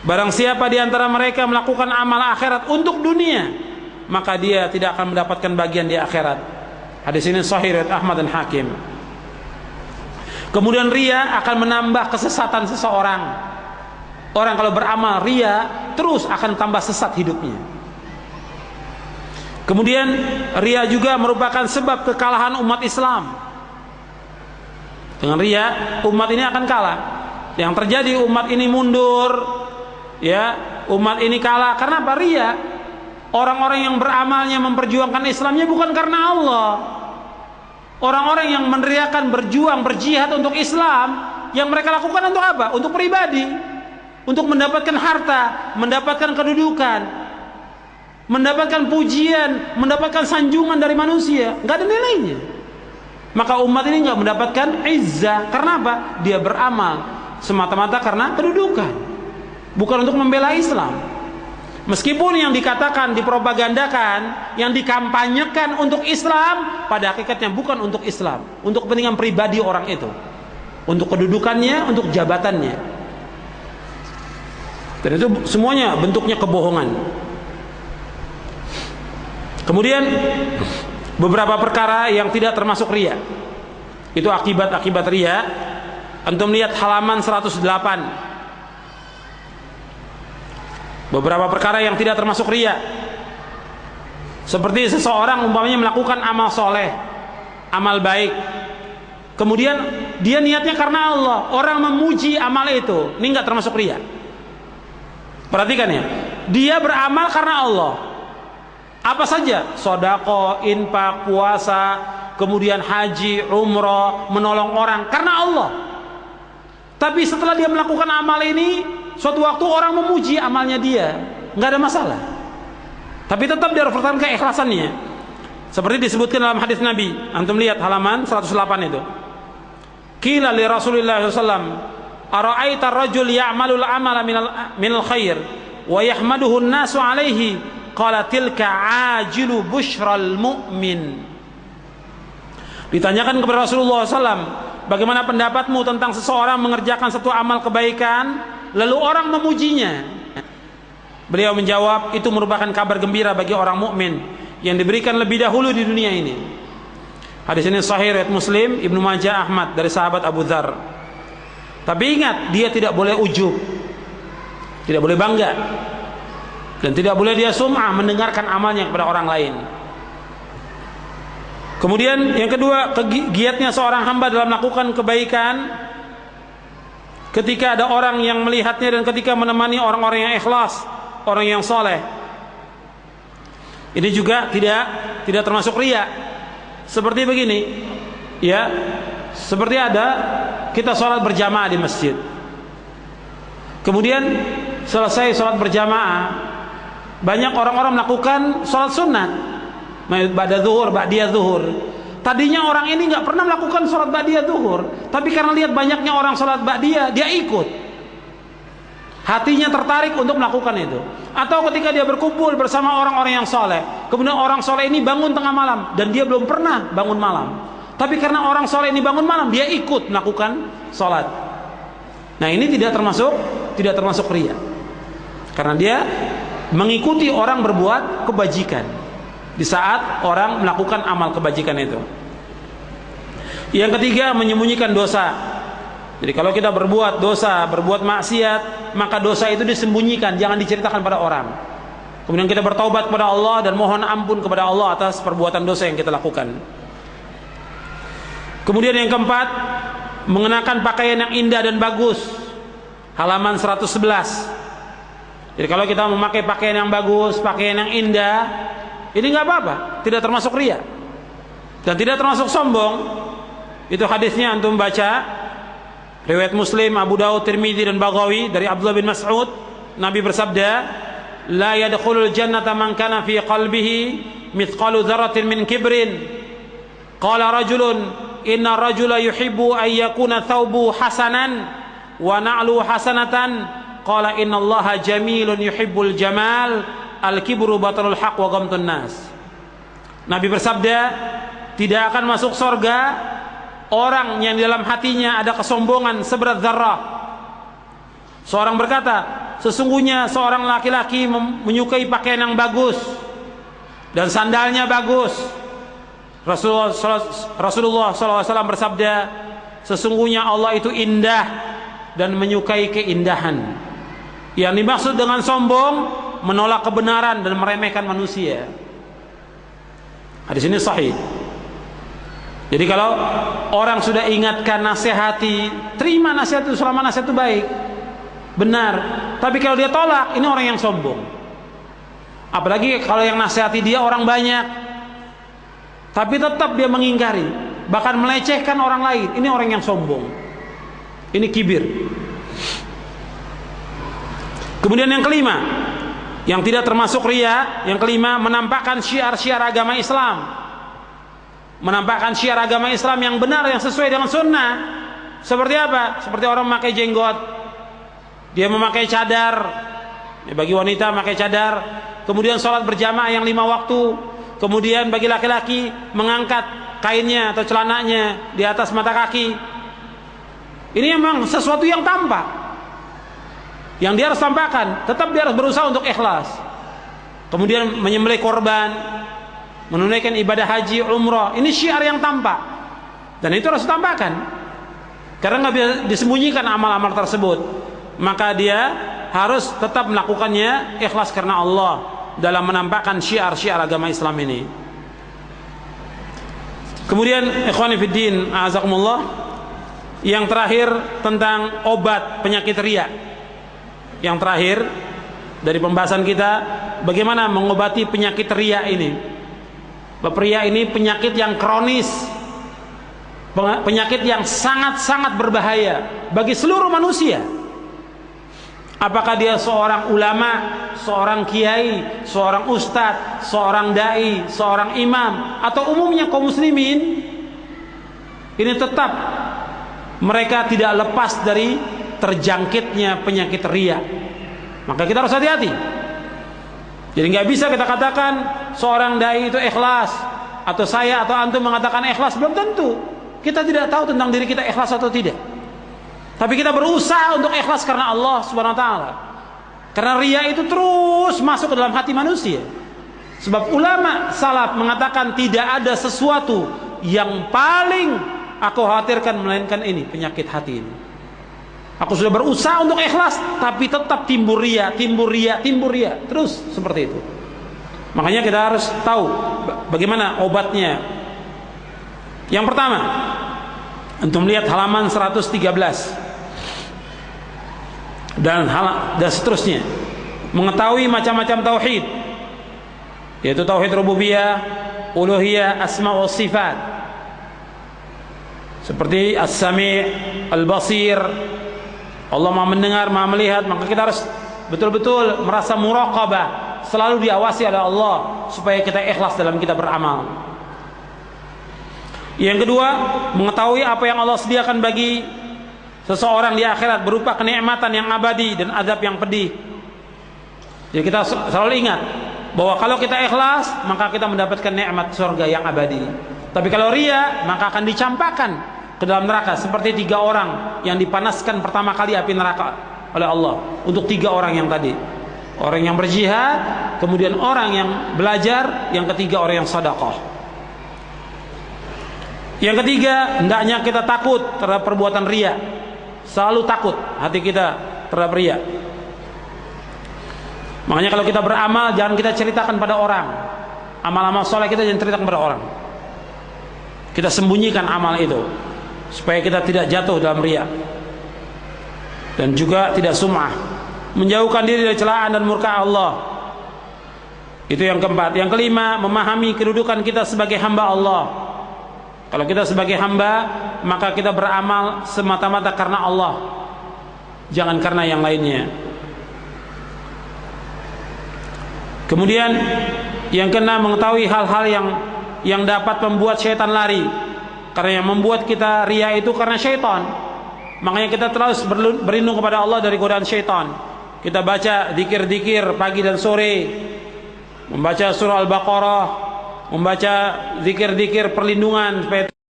Barang siapa di antara mereka melakukan amal akhirat untuk dunia, maka dia tidak akan mendapatkan bagian di akhirat. Hadis ini sahih riwayat Ahmad dan Hakim. Kemudian riya akan menambah kesesatan seseorang. Orang kalau beramal riya terus akan tambah sesat hidupnya. Kemudian riya juga merupakan sebab kekalahan umat Islam. Dengan riya umat ini akan kalah. Yang terjadi umat ini mundur, ya, umat ini kalah karena apa? Riya. Orang-orang yang beramalnya memperjuangkan Islamnya bukan karena Allah. Orang-orang yang meneriakan berjuang, berjihad untuk Islam, yang mereka lakukan untuk apa? Untuk pribadi, untuk mendapatkan harta, mendapatkan kedudukan, mendapatkan pujian, mendapatkan sanjungan dari manusia. Nggak ada nilainya. Maka umat ini nggak mendapatkan izzah. Karena apa? Dia beramal semata-mata karena kedudukan, bukan untuk membela Islam. Meskipun yang dikatakan, dipropagandakan, yang dikampanyekan untuk Islam, pada hakikatnya bukan untuk Islam, untuk kepentingan pribadi orang itu, untuk kedudukannya, untuk jabatannya. Dan itu semuanya bentuknya kebohongan. Kemudian beberapa perkara yang tidak termasuk riya, itu akibat-akibat riya. Antum lihat halaman 108. Beberapa perkara yang tidak termasuk riya, seperti seseorang umpamanya melakukan amal soleh, amal baik, kemudian dia niatnya karena Allah, orang memuji amal itu, ini nggak termasuk riya. Perhatikan ya, dia beramal karena Allah, apa saja, sodako, infak, puasa, kemudian haji, umroh, menolong orang karena Allah. Tapi setelah dia melakukan amal ini, suatu waktu orang memuji amalnya dia, nggak ada masalah. Tapi tetap dia harus pertahankan keikhlasannya. Seperti disebutkan dalam hadis Nabi. Antum lihat halaman 108 itu. Qila li Rasulillah sallallahu alaihi wasallam, ara'aita ar-rajul ya'malul amala minal khair wa yahmaduhu an-nasu alaihi, qala tilka ajilu busyral mu'min. Ditanyakan kepada Rasulullah SAW, bagaimana pendapatmu tentang seseorang mengerjakan satu amal kebaikan lalu orang memujinya? Beliau menjawab, itu merupakan kabar gembira bagi orang mukmin yang diberikan lebih dahulu di dunia ini. Hadis ini sahih riwayat Muslim, Ibnu Majah, Ahmad dari sahabat Abu Dzar. Tapi ingat, dia tidak boleh ujub, tidak boleh bangga, dan tidak boleh dia sum'ah mendengarkan amalnya kepada orang lain. Kemudian yang kedua, giatnya seorang hamba dalam melakukan kebaikan ketika ada orang yang melihatnya dan ketika menemani orang-orang yang ikhlas, orang yang soleh. Ini juga tidak termasuk riya. Seperti begini, ya, seperti ada kita sholat berjamaah di masjid. Kemudian selesai sholat berjamaah, banyak orang-orang melakukan sholat sunat, ba'da zuhur, ba'diyah zuhur. Tadinya orang ini nggak pernah melakukan sholat ba'diyah zuhur, tapi karena lihat banyaknya orang sholat ba'diyah, dia ikut. Hatinya tertarik untuk melakukan itu. Atau ketika dia berkumpul bersama orang-orang yang soleh, kemudian orang soleh ini bangun tengah malam dan dia belum pernah bangun malam, tapi karena orang soleh ini bangun malam, dia ikut melakukan sholat. Nah, ini tidak termasuk riya, karena dia mengikuti orang berbuat kebajikan di saat orang melakukan amal kebajikan itu. Yang ketiga, menyembunyikan dosa. Jadi kalau kita berbuat dosa, berbuat maksiat, maka dosa itu disembunyikan, jangan diceritakan pada orang. Kemudian kita bertaubat kepada Allah dan mohon ampun kepada Allah atas perbuatan dosa yang kita lakukan. Kemudian yang keempat, mengenakan pakaian yang indah dan bagus. Halaman 111. Jadi kalau kita memakai pakaian yang bagus, pakaian yang indah, ini nggak apa-apa, tidak termasuk riya dan tidak termasuk sombong. Itu hadisnya antum baca, riwayat Muslim, Abu Dawud, Tirmidzi dan Baghawi dari Abdullah bin Mas'ud. Nabi bersabda, la yadkhulul jannata man kana fi qalbihi mithqalu dzarratin min kibrin. Qala rajulun, inna rajula yuhibbu an yakuna thawbu hasanan wa na'lu hasanatan. Qala innallaha jamilun yuhibbul jamal, al-kibru batarul haq wa ghamtun nas. Nabi bersabda, tidak akan masuk surga orang yang di dalam hatinya ada kesombongan seberat zarrah. Seorang berkata, sesungguhnya seorang laki-laki menyukai pakaian yang bagus dan sandalnya bagus. Rasulullah SAW bersabda, sesungguhnya Allah itu indah dan menyukai keindahan. Yang dimaksud dengan sombong, menolak kebenaran dan meremehkan manusia. Hadis ini sahih. Jadi kalau orang sudah ingatkan, nasihati, terima nasihat itu selama nasihat itu baik, benar. Tapi kalau dia tolak, ini orang yang sombong. Apalagi kalau yang nasihati dia orang banyak, tapi tetap dia mengingkari, bahkan melecehkan orang lain, ini orang yang sombong. Ini kibir. Kemudian yang kelima, yang tidak termasuk riya, yang kelima, menampakkan syiar-syiar agama Islam. Menampakkan syiar agama Islam yang benar, yang sesuai dengan sunnah. Seperti apa? Seperti orang memakai jenggot, dia memakai cadar, bagi wanita memakai cadar, kemudian sholat berjamaah yang 5 waktu, kemudian bagi laki-laki mengangkat kainnya atau celananya di atas mata kaki. Ini memang sesuatu yang tampak, yang dia harus tampakkan. Tetap dia harus berusaha untuk ikhlas. Kemudian menyembelih korban, menunaikan ibadah haji, umrah, ini syiar yang tampak, dan itu harus ditampakkan, karena nggak bisa disembunyikan amal-amal tersebut. Maka dia harus tetap melakukannya ikhlas karena Allah dalam menampakkan syiar-syiar agama Islam ini. Kemudian ikhwani fiddin, a'azakumullah, yang terakhir tentang obat penyakit riya. Yang terakhir dari pembahasan kita, bagaimana mengobati penyakit riya ini. Riya ini penyakit yang kronis, penyakit yang sangat-sangat berbahaya bagi seluruh manusia. Apakah dia seorang ulama, seorang kiai, seorang ustadz, seorang dai, seorang imam, atau umumnya kaum muslimin, ini tetap mereka tidak lepas dari terjangkitnya penyakit riya. Maka kita harus hati-hati. Jadi nggak bisa kita katakan seorang dai itu ikhlas, atau saya atau antum mengatakan ikhlas, belum tentu. Kita tidak tahu tentang diri kita ikhlas atau tidak. Tapi kita berusaha untuk ikhlas karena Allah Subhanahu wa taala. Karena riya itu terus masuk ke dalam hati manusia. Sebab ulama salaf mengatakan tidak ada sesuatu yang paling aku khawatirkan melainkan ini, penyakit hati ini. Aku sudah berusaha untuk ikhlas, tapi tetap timbul riya, terus seperti itu. Makanya kita harus tahu bagaimana obatnya. Yang pertama, antum lihat halaman 113 dan seterusnya. Mengetahui macam-macam tauhid, yaitu tauhid rububiyah, uluhiyah, asma wa sifat, seperti as-sami', al-basir, Allah Maha mendengar, Maha melihat. Maka kita harus betul-betul merasa muraqabah, selalu diawasi oleh Allah, supaya kita ikhlas dalam kita beramal. Yang kedua, mengetahui apa yang Allah sediakan bagi seseorang di akhirat berupa kenikmatan yang abadi dan azab yang pedih. Jadi kita selalu ingat bahwa kalau kita ikhlas, maka kita mendapatkan nikmat surga yang abadi. Tapi kalau riya, maka akan dicampakkan ke dalam neraka, seperti 3 orang yang dipanaskan pertama kali api neraka oleh Allah. Untuk 3 orang yang tadi, orang yang berjihad, kemudian orang yang belajar, yang ketiga orang yang sedekah. Yang ketiga, hendaknya kita takut terhadap perbuatan riya. Selalu takut hati kita terhadap riya. Makanya kalau kita beramal, jangan kita ceritakan pada orang. Amal-amal soleh kita jangan ceritakan pada orang. Kita sembunyikan amal itu, supaya kita tidak jatuh dalam riya. Dan juga tidak sum'ah, menjauhkan diri dari celaan dan murka Allah. Itu yang keempat. Yang kelima, memahami kedudukan kita sebagai hamba Allah. Kalau kita sebagai hamba, maka kita beramal semata-mata karena Allah, jangan karena yang lainnya. Kemudian yang keenam, mengetahui hal-hal yang dapat membuat syaitan lari. Karena yang membuat kita riya itu karena syaitan. Makanya kita terus berlindung kepada Allah dari godaan syaitan. Kita baca zikir-zikir pagi dan sore, membaca surah Al-Baqarah, membaca zikir-zikir perlindungan supaya